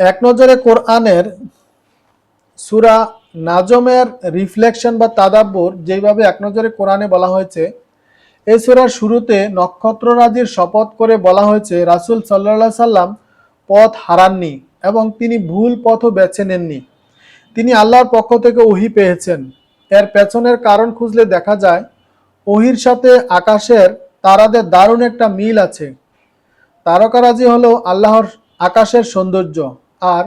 এক নজরে কোরআনের সূরা নাজমের রিফ্লেকশন বা তাদাব্বুর যেভাবে এক নজরে কোরআনে বলা হয়েছে, এই সূরার শুরুতে নক্ষত্ররাজির শপথ করে বলা হয়েছে রাসূল সাল্লাল্লাহু সাল্লাম পথ হারাননি এবং তিনি ভুল পথও বেছে নেননি। তিনি আল্লাহর পক্ষ থেকে ওহী পেয়েছেন। এর পেছনের কারণ খুঁজলে দেখা যায় ওহীর সাথে আকাশের তারাদের দারুণ একটা মিল আছে। তারকারাজি হলো আল্লাহর আকাশের সৌন্দর্য, আর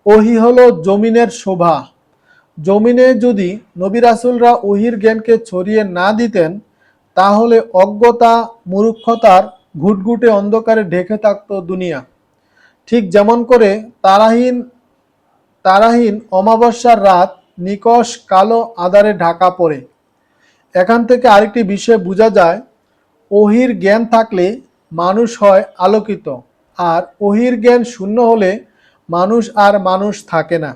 ওহী হলো জমিনের শোভা। জমিনে যদি নবী রাসূলরা ওহীর জ্ঞানকে ছড়িয়ে না দিতেন, তাহলে অজ্ঞতা মূর্খতার ঘুটঘুটে অন্ধকারে ঢেকে থাকতো দুনিয়া। ঠিক যেমন করে তারাহীন অমাবস্যার রাত নিকষ কালো আঁধারে ঢাকা পড়ে। এখান থেকে আরেকটি বিষয় বোঝা যায়, ওহীর জ্ঞান থাকলে মানুষ হয় আলোকিত, আর ওহীর জ্ঞান শূন্য হলে মানুষ আর মানুষ থাকে না।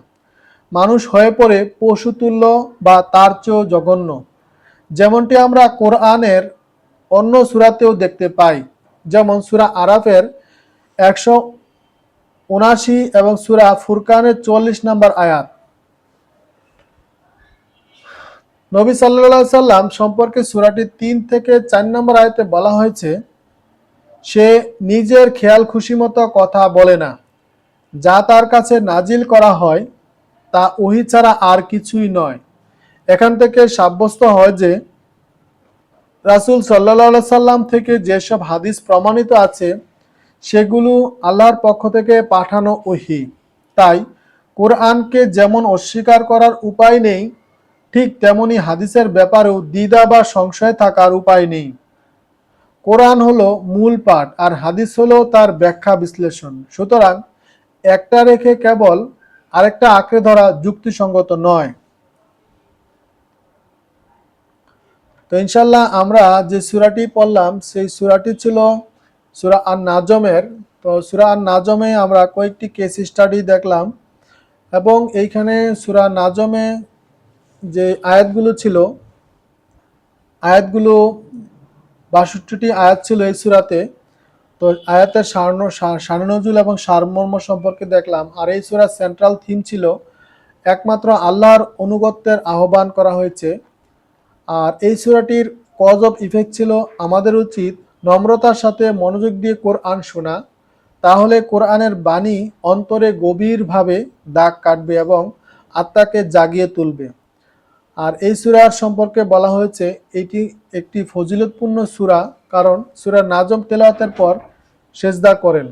মানুষ হয়ে পড়ে পশুতুল্য বা তার চেয়েও জঘন্য। যেমনটি আমরা কোরআনের অন্য সূরাতেও দেখতে পাই, যেমন সূরা আরাফের 179 এবং সূরা ফুরকানের 44 নম্বর আয়াত। নবী সাল্লাল্লাহু আলাইহি সাল্লাম সম্পর্কে সূরাটির 3 থেকে 4 নম্বর আয়াতে বলা হয়েছে, সে নিজের খেয়াল খুশিমতো কথা বলে না। যা তার কাছে নাজিল করা হয় তা ওহী ছাড়া আর কিছুই নয়। এখান থেকে সাব্যস্ত হয় যে রাসূল সাল্লাল্লাহু আলাইহি সাল্লাম থেকে যেসব হাদিস প্রমাণিত আছে সেগুলো আল্লাহর পক্ষ থেকে পাঠানো ওহী। তাই কোরআনকে যেমন অস্বীকার করার উপায় নেই, ঠিক তেমনি হাদিসের ব্যাপারেও দ্বিধা বা সংশয় থাকার উপায় নেই। কোরআন হলো মূল পাঠ আর হাদিস হলো তার ব্যাখ্যা বিশ্লেষণ। সুতরাং একটা রেখে কেবল আরেকটা আঁকড়ে ধরা যুক্তিসঙ্গত নয়। তো ইনশাল্লাহ আমরা যে সূরাটি পড়লাম সেই সূরাটি ছিল সূরা আন-নাজমের। তো সূরা আন-নাজমে আমরা কয়েকটি কেস স্টাডি দেখলাম, এবং এইখানে সূরা নাজমে যে আয়াতগুলো ছিল, আয়াতগুলো ৬২টি আয়াত ছিল এই সূরাতে। তো আয়াতের শাননজুল এবং সারমর্ম সম্পর্কে দেখলাম। আর এই সূরার সেন্ট্রাল থিম ছিল একমাত্র আল্লাহর অনুগত্যের আহ্বান করা হয়েছে। আর এই সূরাটির কজ অফ ইফেক্ট ছিল আমাদের উচিত নম্রতার সাথে মনোযোগ দিয়ে কোরআন শোনা, তাহলে কোরআনের বাণী অন্তরে গভীরভাবে দাগ কাটবে এবং আত্মাকে জাগিয়ে তুলবে। আর এই সূরার সম্পর্কে বলা হয়েছে এটি একটি ফজিলতপূর্ণ সূরা, কারণ সূরা নাজম তেলাওয়াতের পর সেজদা করেন,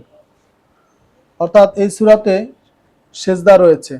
অর্থাৎ এই সূরাতে সেজদা রয়েছে।